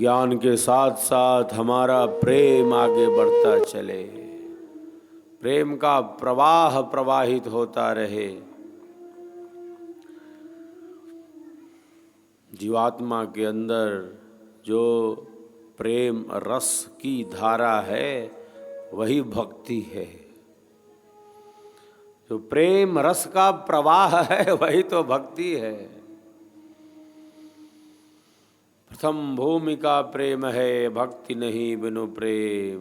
ज्ञान के साथ साथ हमारा प्रेम आगे बढ़ता चले, प्रेम का प्रवाह प्रवाहित होता रहे। जीवात्मा के अंदर जो प्रेम रस की धारा है वही भक्ति है। जो प्रेम रस का प्रवाह है वही तो भक्ति है। प्रथम भूमिका प्रेम है, भक्ति नहीं बिनु प्रेम।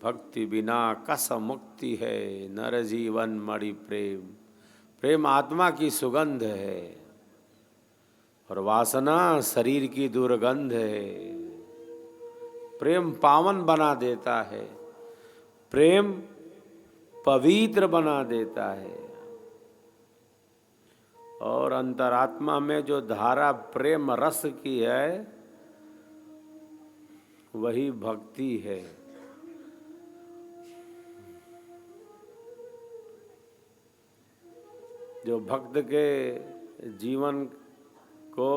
भक्ति बिना कस मुक्ति है, नर जीवन मणि प्रेम। प्रेम आत्मा की सुगंध है और वासना शरीर की दुर्गंध है। प्रेम पावन बना देता है, प्रेम पवित्र बना देता है। और अंतरात्मा में जो धारा प्रेम रस की है वही भक्ति है। जो भक्त के जीवन को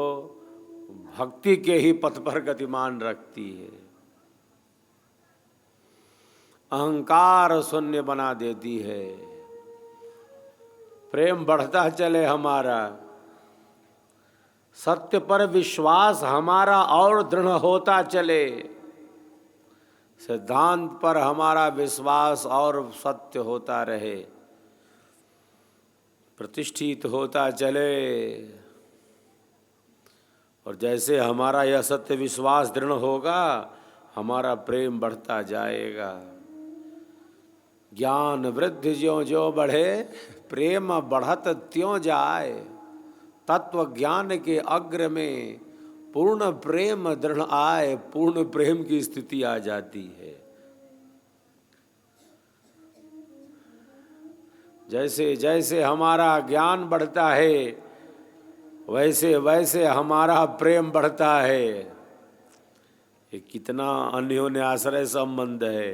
भक्ति के ही पथ पर गतिमान रखती है, अहंकार शून्य बना देती है। प्रेम बढ़ता चले हमारा, सत्य पर विश्वास हमारा और दृढ़ होता चले, सिद्धांत पर हमारा विश्वास और सत्य होता रहे, प्रतिष्ठित होता चले। और जैसे हमारा यह सत्य विश्वास दृढ़ होगा, हमारा प्रेम बढ़ता जाएगा। ज्ञान वृद्धि ज्यों ज्यों बढ़े, प्रेम बढ़त त्यों जाए। तत्व ज्ञान के अग्र में पूर्ण प्रेम दृढ़ आए, पूर्ण प्रेम की स्थिति आ जाती है। जैसे जैसे हमारा ज्ञान बढ़ता है वैसे वैसे हमारा प्रेम बढ़ता है। ये कितना अन्योन्य आश्रय संबंध है।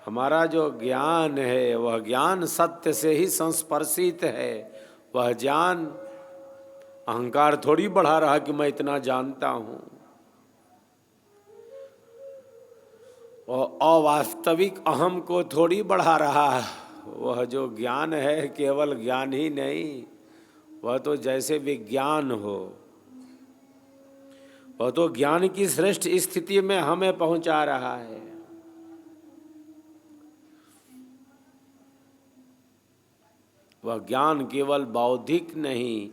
हमारा जो ज्ञान है वह ज्ञान सत्य से ही संस्पर्शित है। वह ज्ञान अहंकार थोड़ी बढ़ा रहा कि मैं इतना जानता हूँ। और अवास्तविक अहम को थोड़ी बढ़ा रहा है। वह जो ज्ञान है केवल ज्ञान ही नहीं, वह तो जैसे विज्ञान हो, वह तो ज्ञान की श्रेष्ठ स्थिति में हमें पहुंचा रहा है। वह ज्ञान केवल बौद्धिक नहीं,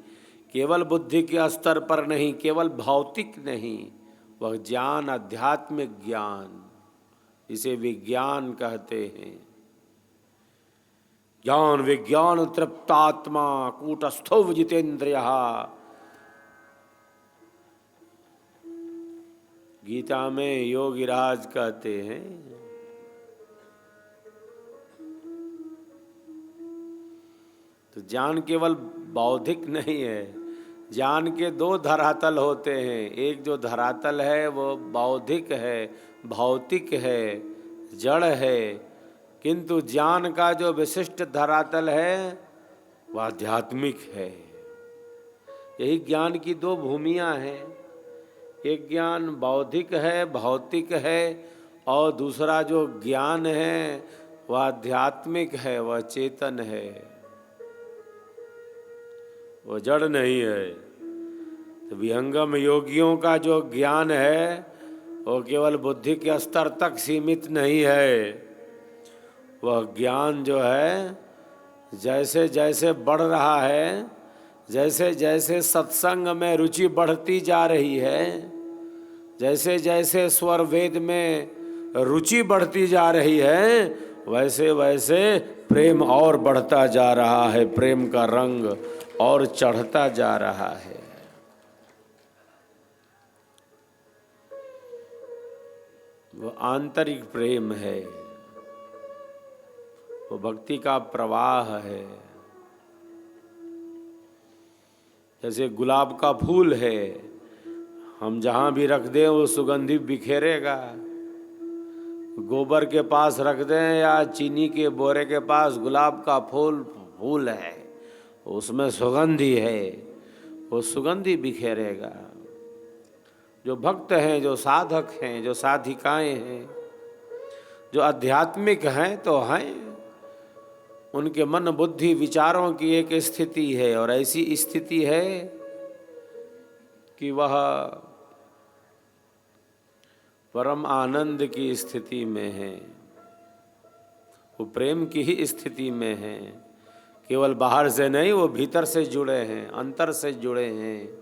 केवल बुद्धि के स्तर पर नहीं, केवल भौतिक नहीं, वह ज्ञान आध्यात्मिक ज्ञान, इसे विज्ञान कहते हैं। ज्ञान विज्ञान तृप्तात्मा कूटस्थो जितेन्द्रियः, गीता में योगीराज कहते हैं। तो ज्ञान केवल बौद्धिक नहीं है। ज्ञान के दो धरातल होते हैं। एक जो धरातल है वो बौद्धिक है, भौतिक है, जड़ है। किंतु ज्ञान का जो विशिष्ट धरातल है वह आध्यात्मिक है। यही ज्ञान की दो भूमियाँ हैं। एक ज्ञान बौद्धिक है, भौतिक है, और दूसरा जो ज्ञान है वह आध्यात्मिक है, वह चेतन है, वो जड़ नहीं है। तो विहंगम योगियों का जो ज्ञान है वो केवल बुद्धि के स्तर तक सीमित नहीं है। वह ज्ञान जो है जैसे जैसे बढ़ रहा है, जैसे जैसे सत्संग में रुचि बढ़ती जा रही है, जैसे जैसे स्वर वेद में रुचि बढ़ती जा रही है, वैसे वैसे प्रेम और बढ़ता जा रहा है। प्रेम का रंग और चढ़ता जा रहा है। वो आंतरिक प्रेम है, वो भक्ति का प्रवाह है। जैसे गुलाब का फूल है, हम जहाँ भी रख दें वो सुगंधि बिखेरेगा। गोबर के पास रख दें या चीनी के बोरे के पास, गुलाब का फूल है, उसमें सुगंधी है, वो सुगंधी बिखेरेगा। जो भक्त हैं, जो साधक हैं, जो साधिकाएं हैं, जो आध्यात्मिक हैं तो हैं, उनके मन बुद्धि विचारों की एक स्थिति है, और ऐसी स्थिति है कि वह परम आनंद की स्थिति में है, वो प्रेम की ही स्थिति में है। केवल बाहर से नहीं, वो भीतर से जुड़े हैं, अंतर से जुड़े हैं।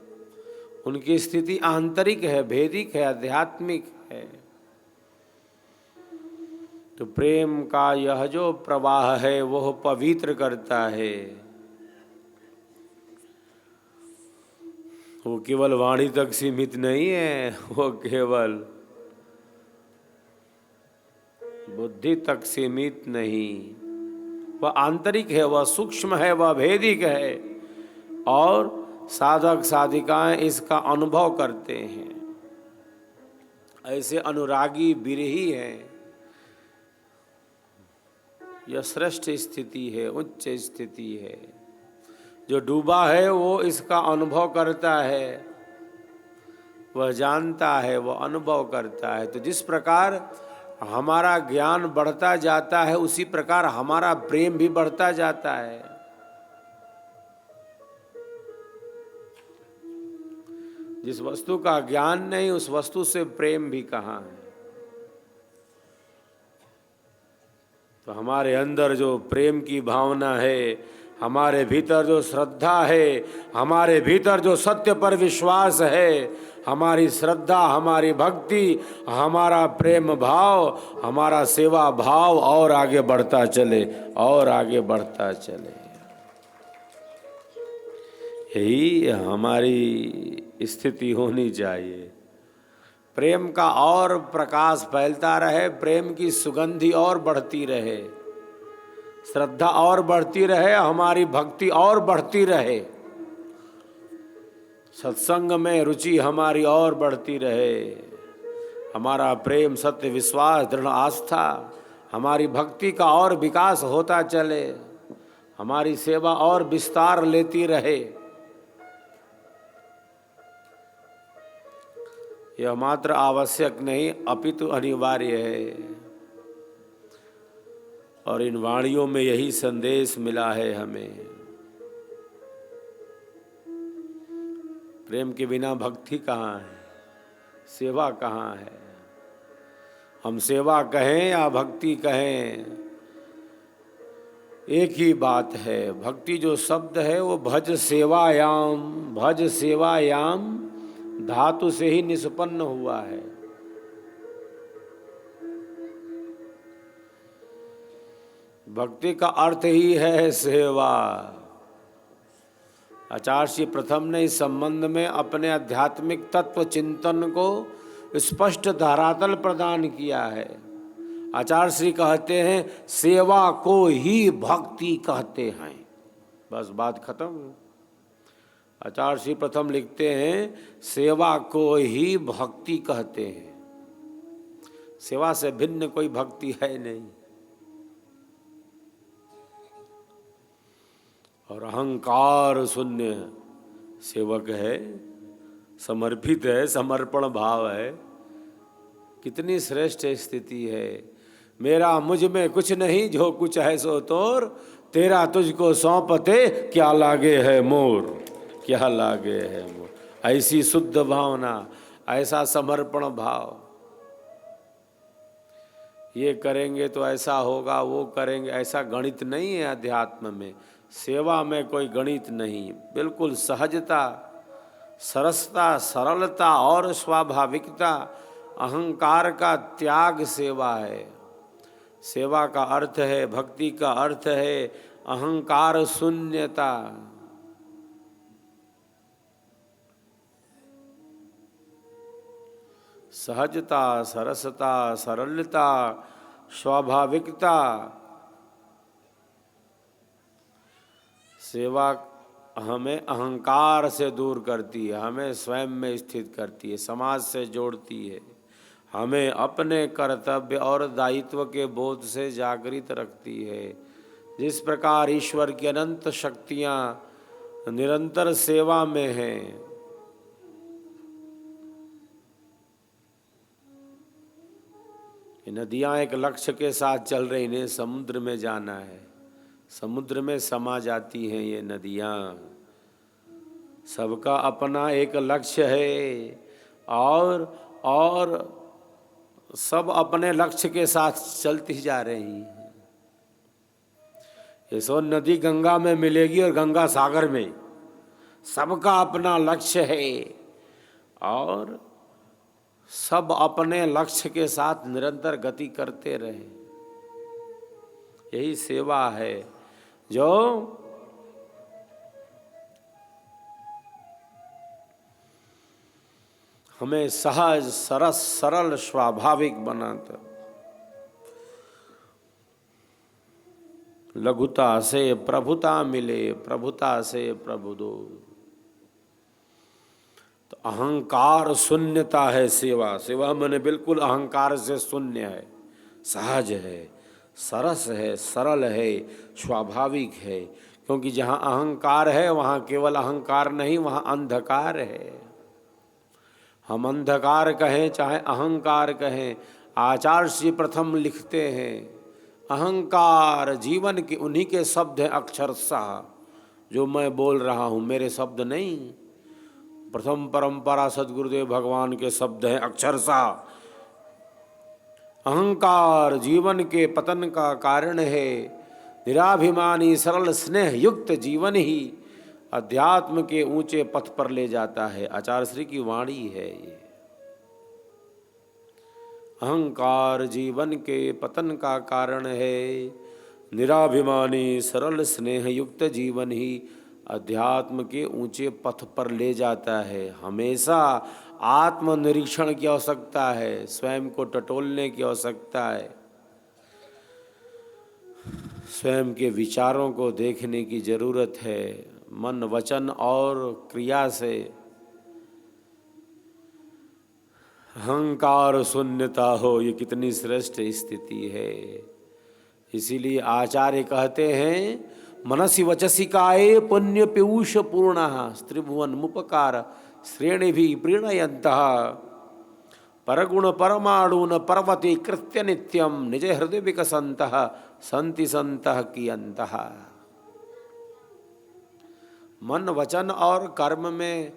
उनकी स्थिति आंतरिक है, भेदिक है, आध्यात्मिक है। तो प्रेम का यह जो प्रवाह है वह पवित्र करता है। वो केवल वाणी तक सीमित नहीं है, वो केवल बुद्धि तक सीमित नहीं, वह आंतरिक है, वह सूक्ष्म है, वह भेदिक है, और साधक साधिकाएं इसका अनुभव करते हैं। ऐसे अनुरागी बिरही हैं। यह श्रेष्ठ स्थिति है, उच्च स्थिति है। जो डूबा है वो इसका अनुभव करता है, वह जानता है, वह अनुभव करता है। तो जिस प्रकार हमारा ज्ञान बढ़ता जाता है, उसी प्रकार हमारा प्रेम भी बढ़ता जाता है। जिस वस्तु का ज्ञान नहीं, उस वस्तु से प्रेम भी कहाँ है। तो हमारे अंदर जो प्रेम की भावना है, हमारे भीतर जो श्रद्धा है, हमारे भीतर जो सत्य पर विश्वास है, हमारी श्रद्धा, हमारी भक्ति, हमारा प्रेम भाव, हमारा सेवा भाव और आगे बढ़ता चले, और आगे बढ़ता चले। यही हमारी स्थिति होनी चाहिए। प्रेम का और प्रकाश फैलता रहे, प्रेम की सुगंधी और बढ़ती रहे, श्रद्धा और बढ़ती रहे, हमारी भक्ति और बढ़ती रहे, सत्संग में रुचि हमारी और बढ़ती रहे, हमारा प्रेम, सत्य, विश्वास, दृढ़ आस्था, हमारी भक्ति का और विकास होता चले, हमारी सेवा और विस्तार लेती रहे। यह मात्र आवश्यक नहीं, अपितु अनिवार्य है। और इन वाणियों में यही संदेश मिला है हमें। प्रेम के बिना भक्ति कहाँ है, सेवा कहाँ है। हम सेवा कहें या भक्ति कहें, एक ही बात है। भक्ति जो शब्द है वो भज सेवायाम, भज सेवायाम धातु से ही निष्पन्न हुआ है। भक्ति का अर्थ ही है सेवा। आचार्य श्री प्रथम ने इस संबंध में अपने आध्यात्मिक तत्व चिंतन को स्पष्ट धरातल प्रदान किया है। आचार्य श्री कहते हैं सेवा को ही भक्ति कहते हैं, बस बात खत्म। आचार्य श्री प्रथम लिखते हैं सेवा को ही भक्ति कहते हैं। सेवा से भिन्न कोई भक्ति है नहीं। और अहंकार शून्य सेवक है, समर्पित है, समर्पण भाव है। कितनी श्रेष्ठ स्थिति है। मेरा मुझ में कुछ नहीं, जो कुछ है सो तोर, तेरा तुझको सौंपते क्या लागे है मोर, क्या लागे है मोर। ऐसी शुद्ध भावना, ऐसा समर्पण भाव। ये करेंगे तो ऐसा होगा, वो करेंगे, ऐसा गणित नहीं है अध्यात्म में। सेवा में कोई गणित नहीं, बिल्कुल सहजता, सरसता, सरलता और स्वाभाविकता, अहंकार का त्याग सेवा है। सेवा का अर्थ है, भक्ति का अर्थ है अहंकार शून्यता। सहजता, सरसता, सरलता, स्वाभाविकता। सेवा हमें अहंकार से दूर करती है, हमें स्वयं में स्थित करती है, समाज से जोड़ती है, हमें अपने कर्तव्य और दायित्व के बोध से जागृत रखती है। जिस प्रकार ईश्वर की अनंत शक्तियाँ निरंतर सेवा में हैं, ये नदियाँ एक लक्ष्य के साथ चल रही, इन्हें समुद्र में जाना है, समुद्र में समा जाती हैं ये नदियाँ। सबका अपना एक लक्ष्य है और सब अपने लक्ष्य के साथ चलती जा रही हैं। ये सो नदी गंगा में मिलेगी और गंगा सागर में, सबका अपना लक्ष्य है और सब अपने लक्ष्य के साथ निरंतर गति करते रहे। यही सेवा है जो हमें सहज सरस सरल स्वाभाविक बनाता। लघुता से प्रभुता मिले, प्रभुता से प्रभु दो। तो अहंकार शून्यता है सेवा। सेवा मैंने बिल्कुल अहंकार से शून्य है, सहज है, सरस है, सरल है, स्वाभाविक है। क्योंकि जहाँ अहंकार है वहाँ केवल अहंकार नहीं, वहाँ अंधकार है। हम अंधकार कहें चाहे अहंकार कहें, आचार्य श्री प्रथम लिखते हैं अहंकार जीवन के उन्हीं के शब्द हैं अक्षरशः, जो मैं बोल रहा हूँ मेरे शब्द नहीं, प्रथम परंपरा सद्गुरुदेव भगवान के शब्द हैं अक्षरशः। अहंकार जीवन के पतन का कारण है। निराभिमानी सरल स्नेह युक्त जीवन ही अध्यात्म के ऊंचे पथ पर ले जाता है। आचार्य श्री की वाणी है ये। अहंकार जीवन के पतन का कारण है। निराभिमानी सरल स्नेह युक्त जीवन ही अध्यात्म के ऊंचे पथ पर ले जाता है। हमेशा आत्मनिरीक्षण की आवश्यकता है, स्वयं को टटोलने की आवश्यकता है, स्वयं के विचारों को देखने की जरूरत है। मन वचन और क्रिया से अहंकार शून्यता हो, ये कितनी श्रेष्ठ स्थिति है। इसीलिए आचार्य कहते हैं मनसि वचसि काये पुण्य पीयूष पूर्ण त्रिभुवन मुपकार श्रेणी भी प्रीणयन्तः परगुण परमाणुन पर्वते कृत्य नित्यम निज हृदय विकसन्तः संति संतः कियन्तः। मन वचन और कर्म में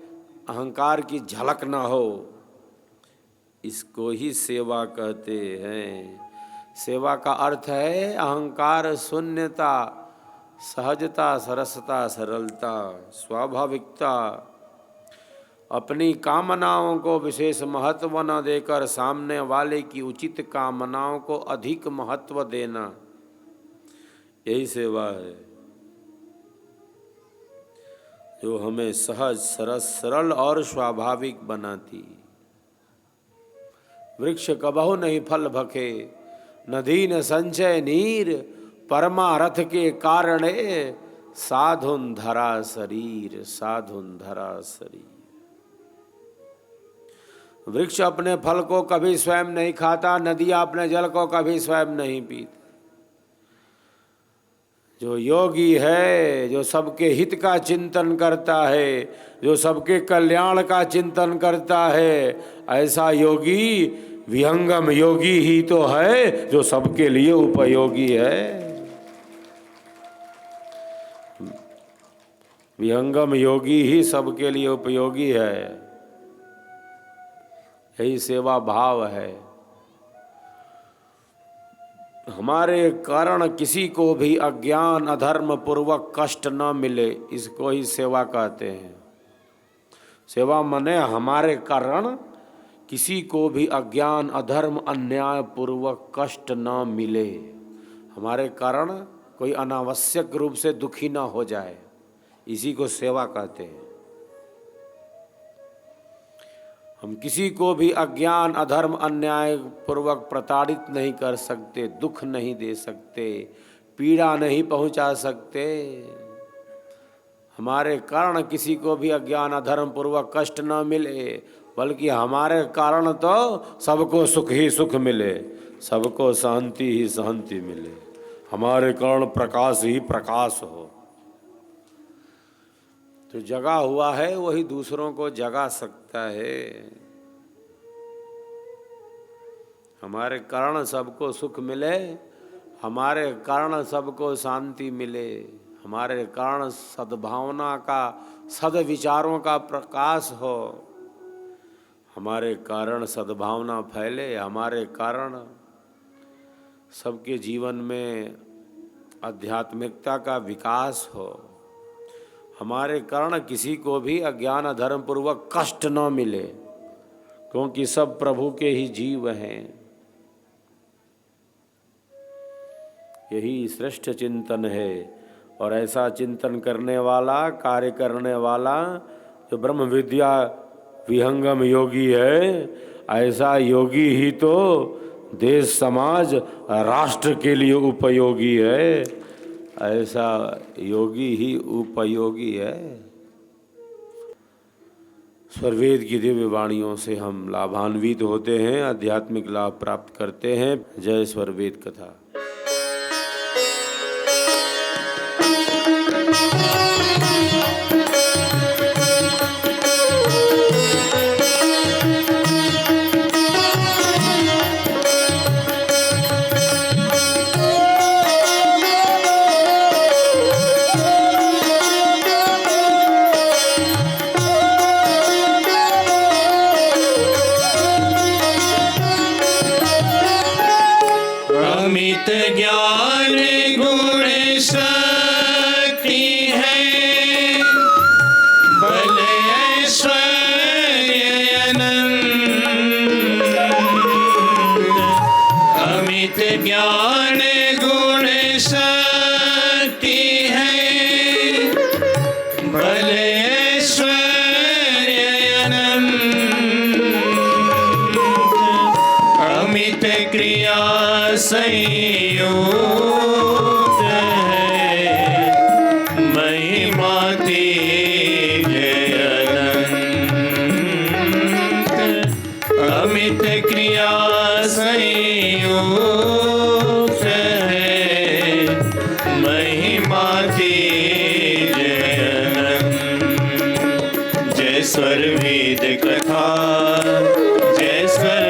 अहंकार की झलक न हो, इसको ही सेवा कहते हैं। सेवा का अर्थ है अहंकार शून्यता, सहजता, सरसता, सरलता, स्वाभाविकता। अपनी कामनाओं को विशेष महत्व न देकर सामने वाले की उचित कामनाओं को अधिक महत्व देना, यही सेवा है जो हमें सहज सरस सरल और स्वाभाविक बनाती। वृक्ष कबहु नहीं फल भखे, नदी न संचय नीर, परमारथ के कारणे साधुन धरा शरीर, साधुन धरा शरीर। वृक्ष अपने फल को कभी स्वयं नहीं खाता, नदियाँ अपने जल को कभी स्वयं नहीं पीती। जो योगी है, जो सबके हित का चिंतन करता है, जो सबके कल्याण का चिंतन करता है, ऐसा योगी विहंगम योगी ही तो है जो सबके लिए उपयोगी है। विहंगम योगी ही सबके लिए उपयोगी है। यही सेवा भाव है। हमारे कारण किसी को भी अज्ञान अधर्म पूर्वक कष्ट न मिले, इसको ही सेवा कहते हैं। सेवा माने हमारे कारण किसी को भी अज्ञान अधर्म अन्याय पूर्वक कष्ट न मिले, हमारे कारण कोई अनावश्यक रूप से दुखी न हो जाए, इसी को सेवा कहते हैं। हम किसी को भी अज्ञान अधर्म अन्याय पूर्वक प्रताड़ित नहीं कर सकते, दुख नहीं दे सकते, पीड़ा नहीं पहुंचा सकते। हमारे कारण किसी को भी अज्ञान अधर्म पूर्वक कष्ट न मिले, बल्कि हमारे कारण तो सबको सुख ही सुख मिले, सबको शांति ही शांति मिले, हमारे कारण प्रकाश ही प्रकाश हो। जो जगा हुआ है वही दूसरों को जगा सकता है। हमारे कारण सबको सुख मिले, हमारे कारण सबको शांति मिले, हमारे कारण सद्भावना का, सद्विचारों का प्रकाश हो, हमारे कारण सद्भावना फैले, हमारे कारण सबके जीवन में आध्यात्मिकता का विकास हो, हमारे कारण किसी को भी अज्ञान अधर्म पूर्वक कष्ट न मिले, क्योंकि सब प्रभु के ही जीव हैं। यही श्रेष्ठ चिंतन है। और ऐसा चिंतन करने वाला, कार्य करने वाला जो ब्रह्म विद्या विहंगम योगी है, ऐसा योगी ही तो देश समाज राष्ट्र के लिए उपयोगी है, ऐसा योगी ही उपयोगी है। स्वरवेद की दिव्य वाणियों से हम लाभान्वित होते हैं, आध्यात्मिक लाभ प्राप्त करते हैं। जय स्वरवेद कथा। अमित ज्ञान गुण शक्ति है, बल ऐश्वर्य अनंत। अमित ज्ञान गुण शक्ति है, बल ऐश्वर्य अनंत। अमित क्रिया संयोग है, महिमा तेज अनंत। अमित क्रिया संयोग है, महिमा तेज अनंत। जय स्वरवेद कथा, जय स्वर